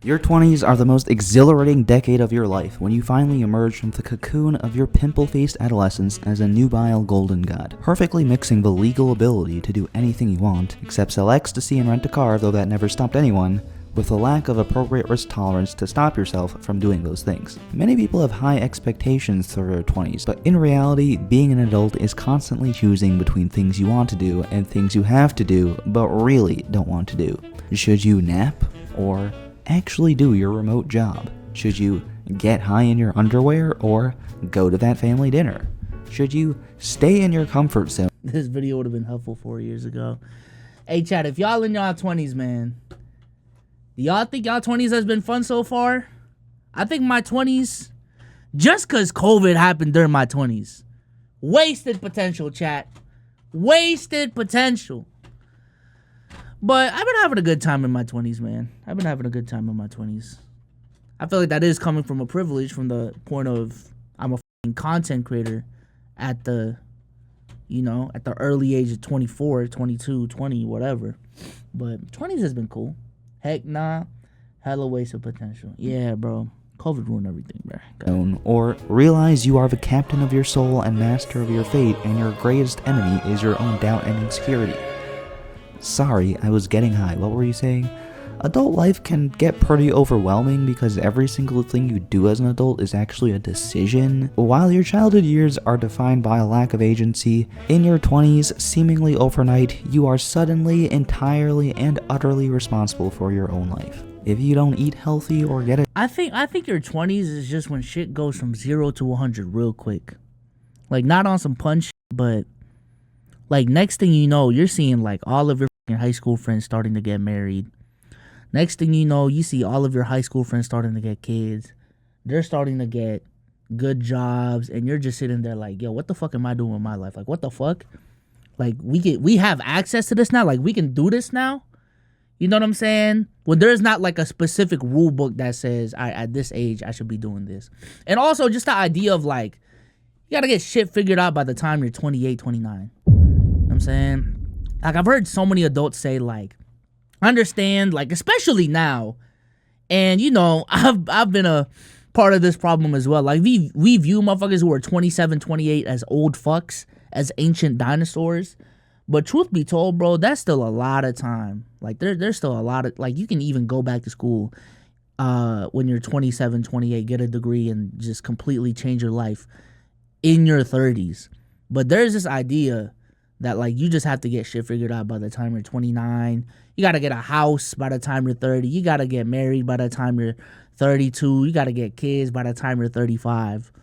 Your 20s are the most exhilarating decade of your life when you finally emerge from the cocoon of your pimple-faced adolescence as a nubile golden god, perfectly mixing the legal ability to do anything you want, except sell ecstasy and rent a car, though that never stopped anyone, with a lack of appropriate risk tolerance to stop yourself from doing those things. Many people have high expectations for their 20s, but in reality, being an adult is constantly choosing between things you want to do and things you have to do, but really don't want to do. Should you nap? Or actually do your remote job? Should you get high in your underwear or go to that family dinner? Should you stay in your comfort zone? This video would have been helpful 4 years ago. Hey chat, if y'all in y'all 20s, man, do y'all think y'all 20s has been fun so far? I think my 20s, just cause COVID happened during my 20s, wasted potential, chat. Wasted potential. But I've been having a good time in my 20s, man. I've been having a good time in my 20s. I feel like that is coming from a privilege, from the point of I'm a fucking content creator at the, at the early age of 24, 22, 20, whatever. But 20s has been cool. Heck nah. Hella waste of potential. Yeah, bro. COVID ruined everything, bro. Or realize you are the captain of your soul and master of your fate, and your greatest enemy is your own doubt and insecurity. Sorry, I was getting high. What were you saying? Adult life can get pretty overwhelming because every single thing you do as an adult is actually a decision. While your childhood years are defined by a lack of agency, in your 20s, seemingly overnight, you are suddenly, entirely, and utterly responsible for your own life. If you don't eat healthy or get it, I think your 20s is just when shit goes from 0 to 100 real quick. Like, not on some punch, but like next thing you know, you're seeing like all of your high school friends starting to get married. Next thing you know, you see all of your high school friends starting to get kids. They're starting to get good jobs, and you're just sitting there like, yo, what the fuck am I doing with my life? Like, what the fuck? Like, we have access to this now. Like, we can do this now. You know what I'm saying? When there's not like a specific rule book that says, at this age, I should be doing this. And also just the idea of like, you gotta get shit figured out by the time you're 28, 29. You know what I'm saying? Like, I've heard so many adults say, like, understand, like, especially now, and, I've been a part of this problem as well. Like, we view motherfuckers who are 27, 28 as old fucks, as ancient dinosaurs, but truth be told, bro, that's still a lot of time. Like, there's still a lot of, like, you can even go back to school when you're 27, 28, get a degree, and just completely change your life in your 30s. But there's this idea that, like, you just have to get shit figured out by the time you're 29. You got to get a house by the time you're 30. You got to get married by the time you're 32. You got to get kids by the time you're 35.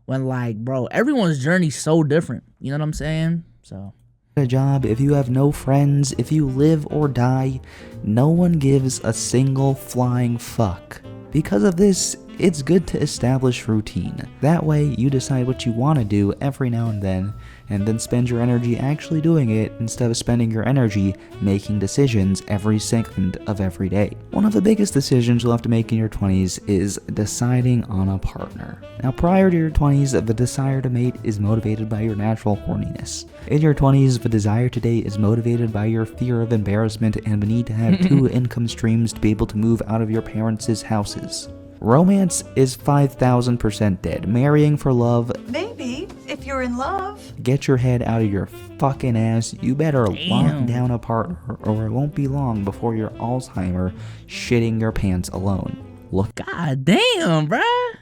When, like, bro, everyone's journey's so different. You know what I'm saying? So, a job, if you have no friends, if you live or die, no one gives a single flying fuck. Because of this, it's good to establish routine. That way, you decide what you want to do every now and then spend your energy actually doing it instead of spending your energy making decisions every second of every day. One of the biggest decisions you'll have to make in your 20s is deciding on a partner. Now, prior to your 20s, the desire to mate is motivated by your natural horniness. In your 20s, the desire to date is motivated by your fear of embarrassment and the need to have two income streams to be able to move out of your parents' houses. Romance is 5,000% dead. Marrying for love, maybe, if you're in love. Get your head out of your fucking ass. You better lock down a partner, or it won't be long before you're Alzheimer shitting your pants alone. Look. God damn, bruh.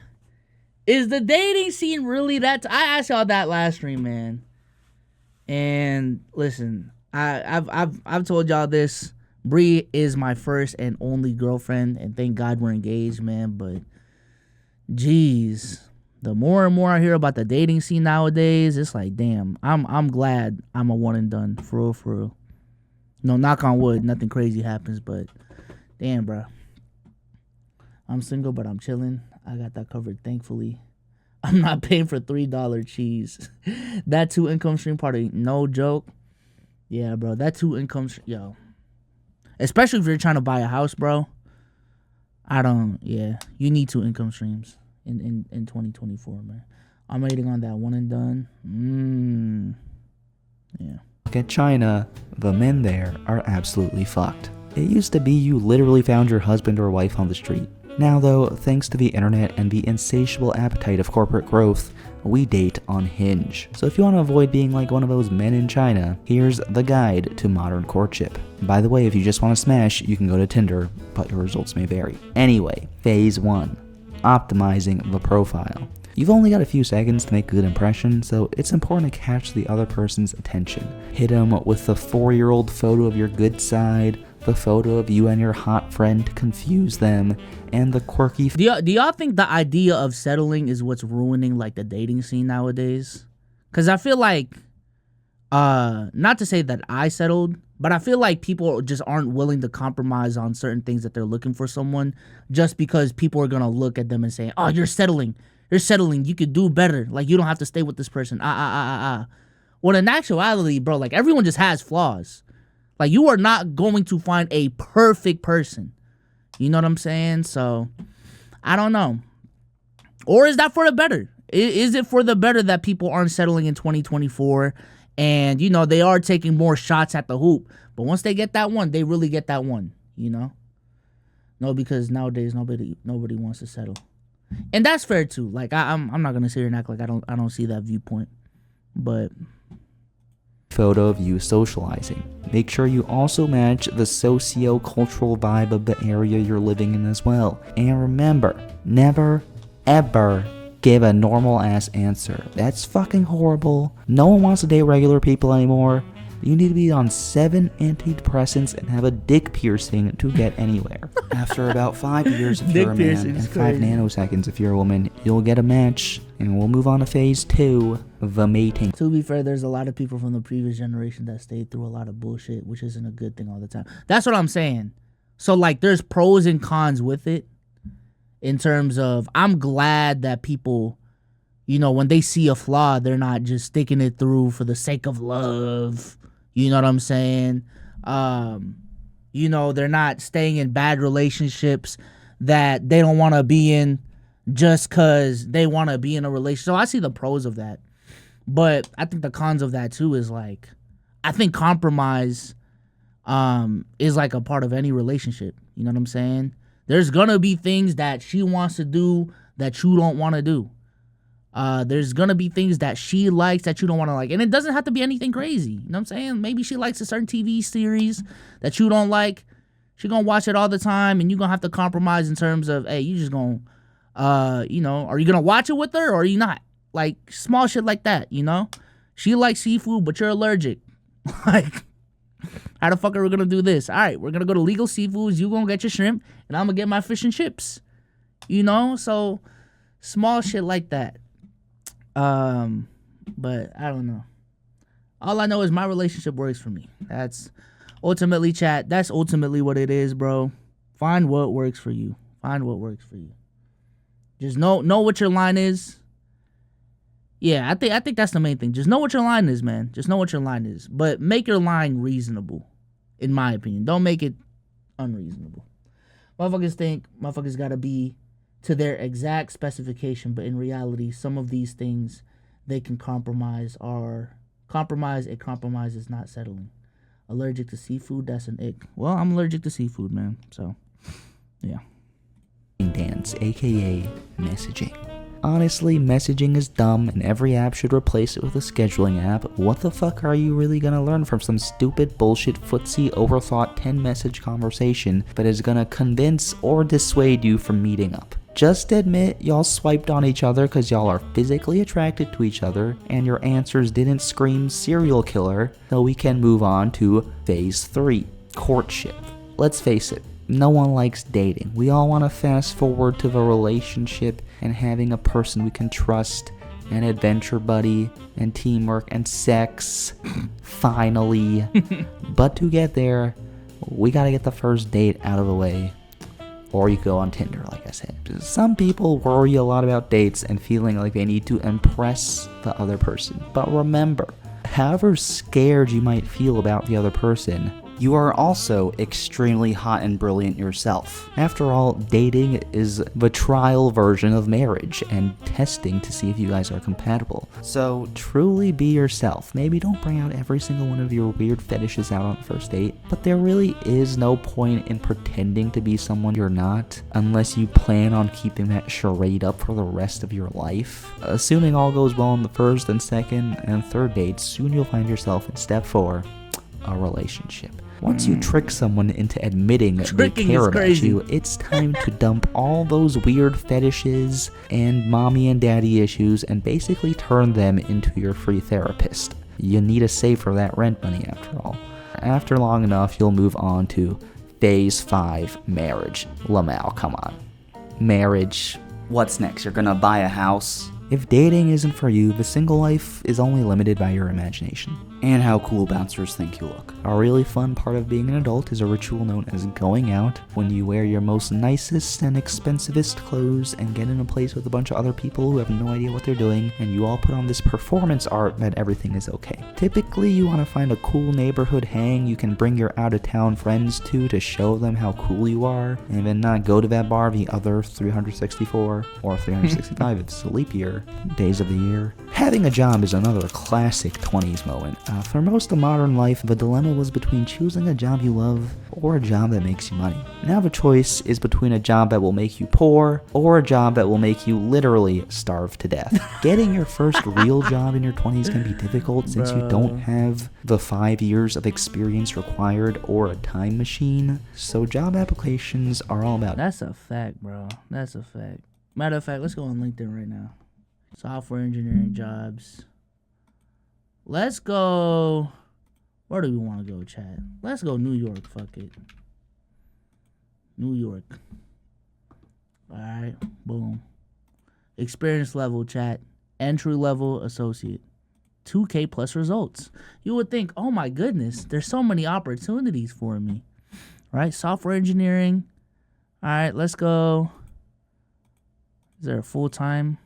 Is the dating scene really that? I asked y'all that last stream, man. And listen, I've told y'all this. Bree is my first and only girlfriend, and thank God we're engaged, man. But geez, the more and more I hear about the dating scene nowadays, it's like, damn, I'm glad I'm a one and done, for real, for real. No, knock on wood, nothing crazy happens, but damn, bro. I'm single, but I'm chilling. I got that covered, thankfully. I'm not paying for $3 cheese. That two income stream party, no joke. Yeah, bro, that two income stream, yo. Especially if you're trying to buy a house, bro. You need two income streams in 2024, man. I'm waiting on that one and done. Yeah. Look at China. The men there are absolutely fucked. It used to be you literally found your husband or wife on the street. Now though, thanks to the internet and the insatiable appetite of corporate growth, we date on Hinge. So if you want to avoid being like one of those men in China, here's the guide to modern courtship. By the way, if you just want to smash, you can go to Tinder, but your results may vary. Anyway, phase 1, optimizing the profile. You've only got a few seconds to make a good impression, so it's important to catch the other person's attention. Hit them with the 4-year-old photo of your good side, the photo of you and your hot friend to confuse them, and the quirky... Do y'all think the idea of settling is what's ruining like the dating scene nowadays? Because I feel like, not to say that I settled, but I feel like people just aren't willing to compromise on certain things that they're looking for someone, just because people are going to look at them and say, oh, you're settling, you could do better, like you don't have to stay with this person, When in actuality, bro, like everyone just has flaws. Like, you are not going to find a perfect person. You know what I'm saying? So, I don't know. Or is that for the better? Is it for the better that people aren't settling in 2024 and, you know, they are taking more shots at the hoop? But once they get that one, they really get that one, you know? No, because nowadays nobody wants to settle. And that's fair, too. Like, I'm not going to sit here and act like I don't see that viewpoint. But... photo of you socializing. Make sure you also match the socio-cultural vibe of the area you're living in as well. And remember, never, ever give a normal ass answer. That's fucking horrible. No one wants to date regular people anymore. You need to be on 7 antidepressants and have a dick piercing to get anywhere. After about 5 years if you're a man and 5 nanoseconds if you're a woman, you'll get a match. And we'll move on to phase 2, the mating. To be fair, there's a lot of people from the previous generation that stayed through a lot of bullshit, which isn't a good thing all the time. That's what I'm saying. So, like, there's pros and cons with it in terms of, I'm glad that people, you know, when they see a flaw, they're not just sticking it through for the sake of love. You know what I'm saying? You know, they're not staying in bad relationships that they don't want to be in just because they want to be in a relationship. So I see the pros of that. But I think the cons of that too is like, I think compromise is like a part of any relationship. You know what I'm saying? There's going to be things that she wants to do that you don't want to do. There's gonna be things that she likes that you don't want to like, and it doesn't have to be anything crazy. You know what I'm saying? Maybe she likes a certain TV series that you don't like. She gonna watch it all the time, and you're gonna have to compromise in terms of, hey, you just gonna, you know, are you gonna watch it with her or are you not? Like small shit like that, you know? She likes seafood, but you're allergic. Like, how the fuck are we gonna do this? All right, we're gonna go to Legal Seafoods. You gonna get your shrimp, and I'm gonna get my fish and chips. You know, so small shit like that. But I don't know. All I know is my relationship works for me. That's ultimately, chat. That's ultimately what it is, bro. Find what works for you. Find what works for you. Just know what your line is. Yeah, I think that's the main thing. Just know what your line is, man. Just know what your line is. But make your line reasonable, in my opinion. Don't make it unreasonable. Motherfuckers think motherfuckers gotta be to their exact specification, but in reality, some of these things they can compromise are compromise. A compromise is not settling. Allergic to seafood, that's an ick. Well, I'm allergic to seafood, man. So, yeah. Dance, aka messaging. Honestly, messaging is dumb and every app should replace it with a scheduling app. What the fuck are you really gonna learn from some stupid bullshit footsie overthought 10 message conversation that is gonna convince or dissuade you from meeting up? Just admit y'all swiped on each other because y'all are physically attracted to each other and your answers didn't scream serial killer, so we can move on to phase 3, courtship. Let's face it, no one likes dating. We all want to fast forward to the relationship and having a person we can trust, an adventure buddy, and teamwork and sex, finally. But to get there, we gotta get the first date out of the way. Or you go on Tinder, like I said. Some people worry a lot about dates and feeling like they need to impress the other person. But remember, however scared you might feel about the other person, you are also extremely hot and brilliant yourself. After all, dating is the trial version of marriage and testing to see if you guys are compatible. So truly be yourself. Maybe don't bring out every single one of your weird fetishes out on the first date, but there really is no point in pretending to be someone you're not unless you plan on keeping that charade up for the rest of your life. Assuming all goes well on the first and second and third dates, soon you'll find yourself in step 4, a relationship. Once you trick someone into admitting they care about you, it's time to dump all those weird fetishes and mommy and daddy issues and basically turn them into your free therapist. You need to save for that rent money after all. After long enough, you'll move on to phase 5, marriage. Lamau, come on. Marriage. What's next? You're gonna buy a house? If dating isn't for you, the single life is only limited by your imagination and how cool bouncers think you look. A really fun part of being an adult is a ritual known as going out, when you wear your most nicest and expensivest clothes and get in a place with a bunch of other people who have no idea what they're doing, and you all put on this performance art that everything is okay. Typically, you want to find a cool neighborhood hang you can bring your out-of-town friends to show them how cool you are, and then not go to that bar the other 364 or 365 if it's a leap year days of the year. Having a job is another classic 20s moment. For most of modern life, the dilemma was between choosing a job you love or a job that makes you money. Now the choice is between a job that will make you poor or a job that will make you literally starve to death. Getting your first real job in your 20s can be difficult since you don't have the 5 years of experience required or a time machine. So job applications are all about... That's a fact, bro. That's a fact. Matter of fact, let's go on LinkedIn right now. Software engineering jobs. Let's go. Where do we want to go, chat? Let's go New York. Fuck it. New York. Alright. Boom. Experience level, chat. Entry level associate. 2K plus results. You would think, oh my goodness, there's so many opportunities for me. Right? Software engineering. Alright, let's go. Is there a full-time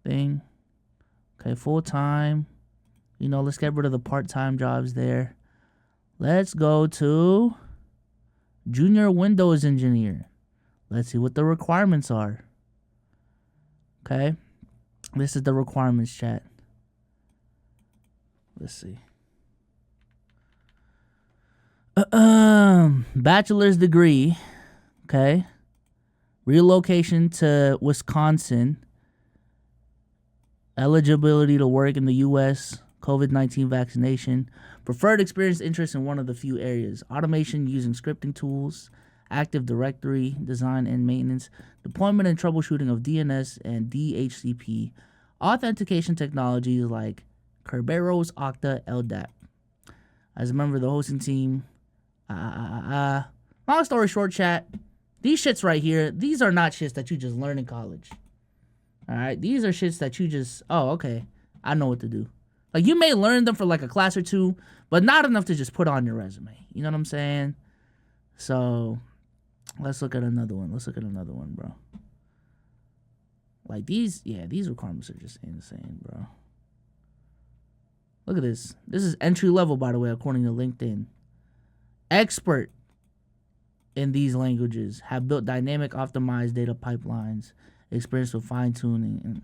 thing? Okay, full-time. You know, let's get rid of the part-time jobs there. Let's go to junior Windows engineer. Let's see what the requirements are. Okay. This is the requirements, chat. Let's see. Bachelor's degree. Okay. Relocation to Wisconsin. Eligibility to work in the U.S. COVID-19 vaccination. Preferred experience interest in one of the few areas. Automation using scripting tools. Active Directory design and maintenance. Deployment and troubleshooting of DNS and DHCP. Authentication technologies like Kerberos, Okta, LDAP. As a member of the hosting team. Long story short, chat. These shits right here, these are not shits that you just learn in college. Alright? These are shits that you just, oh, okay. I know what to do. Like, you may learn them for like a class or two, but not enough to just put on your resume. You know what I'm saying? So, let's look at another one. Let's look at another one, bro. Like, these requirements are just insane, bro. Look at this. This is entry level, by the way, according to LinkedIn. Expert in these languages, have built dynamic optimized data pipelines, experience with fine tuning. And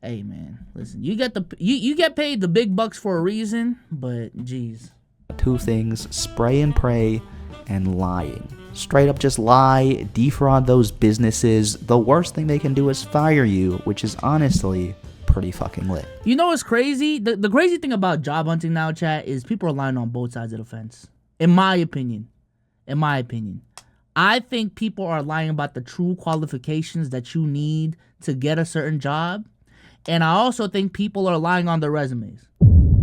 hey, man, listen, you get paid the big bucks for a reason, but geez. 2 things: spray and pray and lying. Straight up just lie, defraud those businesses. The worst thing they can do is fire you, which is honestly pretty fucking lit. You know what's crazy? The crazy thing about job hunting now, chat, is people are lying on both sides of the fence. In my opinion. I think people are lying about the true qualifications that you need to get a certain job. And I also think people are lying on their resumes.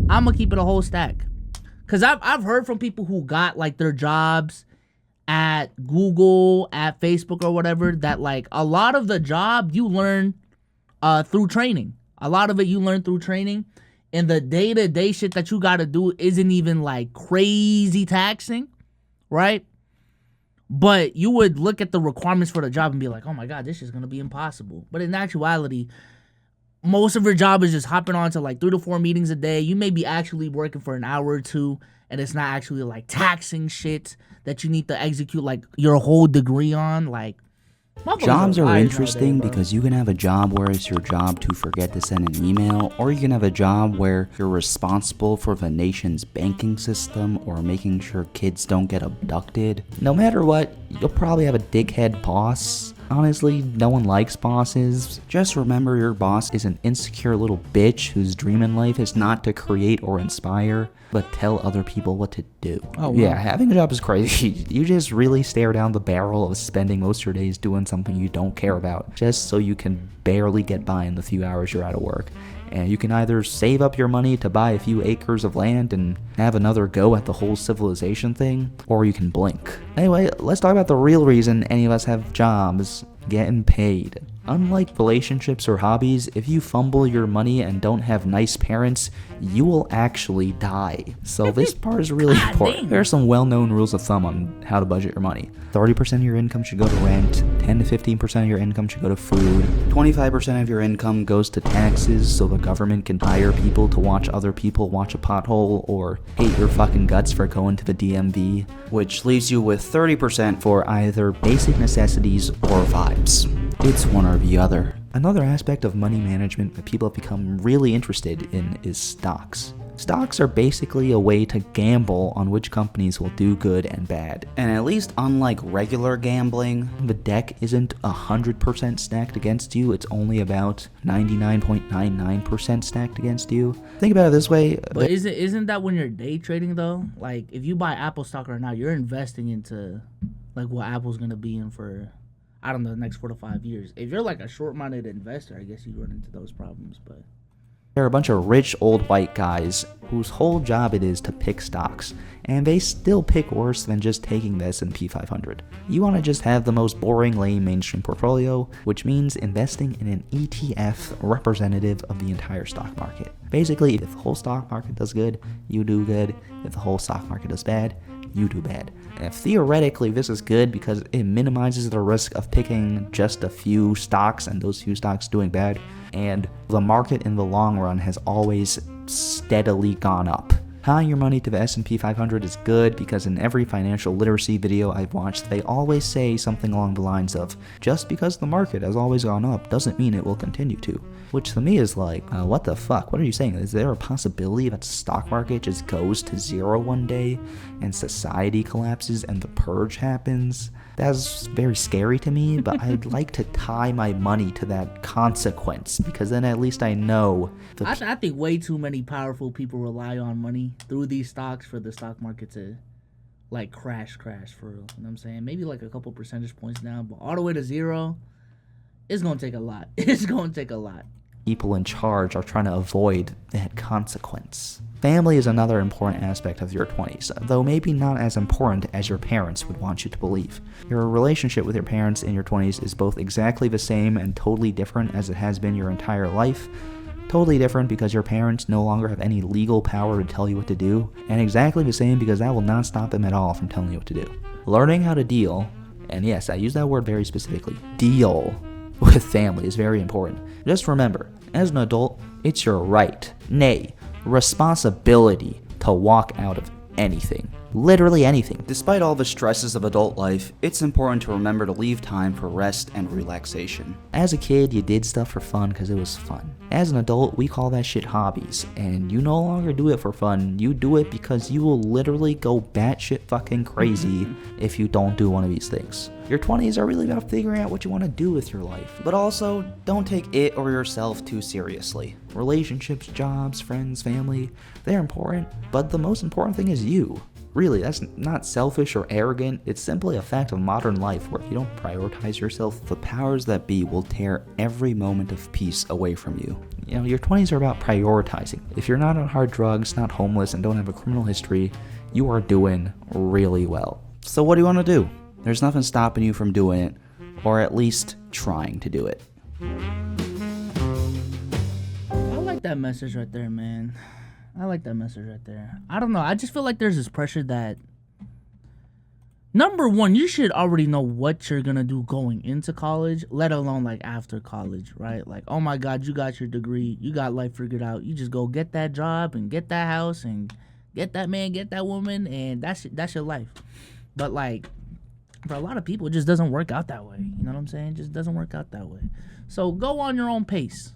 I'm going to keep it a whole stack. Because I've heard from people who got like their jobs at Google, at Facebook or whatever, that like a lot of the job you learn through training. A lot of it you learn through training. And the day-to-day shit that you got to do isn't even like crazy taxing. Right? But you would look at the requirements for the job and be like, oh my God, this is going to be impossible. But in actuality, most of your job is just hopping on to like 3 to 4 meetings a day. You may be actually working for an hour or two, and it's not actually like taxing shit that you need to execute like your whole degree on. Like, Jobs are wise interesting nowadays, bro. because you can have a job where it's your job to forget to send an email, or you can have a job where you're responsible for the nation's banking system or making sure kids don't get abducted. No matter what, you'll probably have a dickhead boss. Honestly, no one likes bosses. Just remember your boss is an insecure little bitch whose dream in life is not to create or inspire, but tell other people what to do. Oh, wow. Yeah, having a job is crazy. You just really stare down the barrel of spending most of your days doing something you don't care about, just so you can barely get by in the few hours you're out of work. And you can either save up your money to buy a few acres of land and have another go at the whole civilization thing, or you can blink. Anyway, let's talk about the real reason any of us have jobs: getting paid. Unlike relationships or hobbies, if you fumble your money and don't have nice parents, you will actually die. So this part is really important. There are some well-known rules of thumb on how to budget your money. 30% of your income should go to rent, 10 to 15% of your income should go to food, 25% of your income goes to taxes so the government can hire people to watch other people watch a pothole or hate your fucking guts for going to the DMV, which leaves you with 30% for either basic necessities or vibes. It's one or the other. Another aspect of money management that people have become really interested in is stocks. Stocks are basically a way to gamble on which companies will do good and bad. And at least unlike regular gambling, the deck isn't 100% stacked against you, it's only about 99.99% stacked against you. Think about it this way. But isn't that when you're day trading though? Like if you buy Apple stock right now, you're investing into like what Apple's gonna be in for, I don't know, the next 4 to 5 years. If you're like a short-minded investor, I guess you run into those problems. But there are a bunch of rich old white guys whose whole job it is to pick stocks, and they still pick worse than just taking the S&P 500. You want to just have the most boring, lame mainstream portfolio, which means investing in an ETF representative of the entire stock market. Basically, if the whole stock market does good, you do good. If the whole stock market does bad, you do bad. And theoretically, this is good because it minimizes the risk of picking just a few stocks and those few stocks doing bad. And the market in the long run has always steadily gone up. Tying your money to the S&P 500 is good because in every financial literacy video I've watched, they always say something along the lines of, just because the market has always gone up doesn't mean it will continue to. Which to me is like, what the fuck? What are you saying? Is there a possibility that the stock market just goes to zero one day and society collapses and the purge happens? That's very scary to me, but I'd like to tie my money to that consequence because then at least I know. I think way too many powerful people rely on money through these stocks for the stock market to like crash for real. You know what I'm saying? Maybe like a couple percentage points down, but all the way to zero, it's gonna take a lot. It's gonna take a lot. People in charge are trying to avoid that consequence. Family is another important aspect of your 20s, though maybe not as important as your parents would want you to believe. Your relationship with your parents in your 20s is both exactly the same and totally different as it has been your entire life. Totally different because your parents no longer have any legal power to tell you what to do, and exactly the same because that will not stop them at all from telling you what to do. Learning how to deal, and yes, I use that word very specifically, deal with family is very important. Just remember, as an adult, it's your right, nay, responsibility to walk out of anything. Literally anything. Despite all the stresses of adult life, it's important to remember to leave time for rest and relaxation. As a kid, you did stuff for fun because it was fun. As an adult, we call that shit hobbies, and you no longer do it for fun. You do it because you will literally go batshit fucking crazy if you don't do one of these things. Your 20s are really about figuring out what you want to do with your life, but also don't take it or yourself too seriously. Relationships, jobs, friends, family, they're important, but the most important thing is you. Really, that's not selfish or arrogant, it's simply a fact of modern life where if you don't prioritize yourself, the powers that be will tear every moment of peace away from you. You know, your 20s are about prioritizing. If you're not on hard drugs, not homeless, and don't have a criminal history, you are doing really well. So what do you want to do? There's nothing stopping you from doing it, or at least trying to do it. I like that message right there, man. I like that message right there. I don't know. I just feel like there's this pressure that Number one, you should already know what you're gonna do going into college, let alone like after college, right? Like, oh my God, you got your degree, you got life figured out. You just go get that job and get that house and get that man, get that woman, and that's your life. But like, for a lot of people, it just doesn't work out that way. You know what I'm saying? It just doesn't work out that way. So go on your own pace.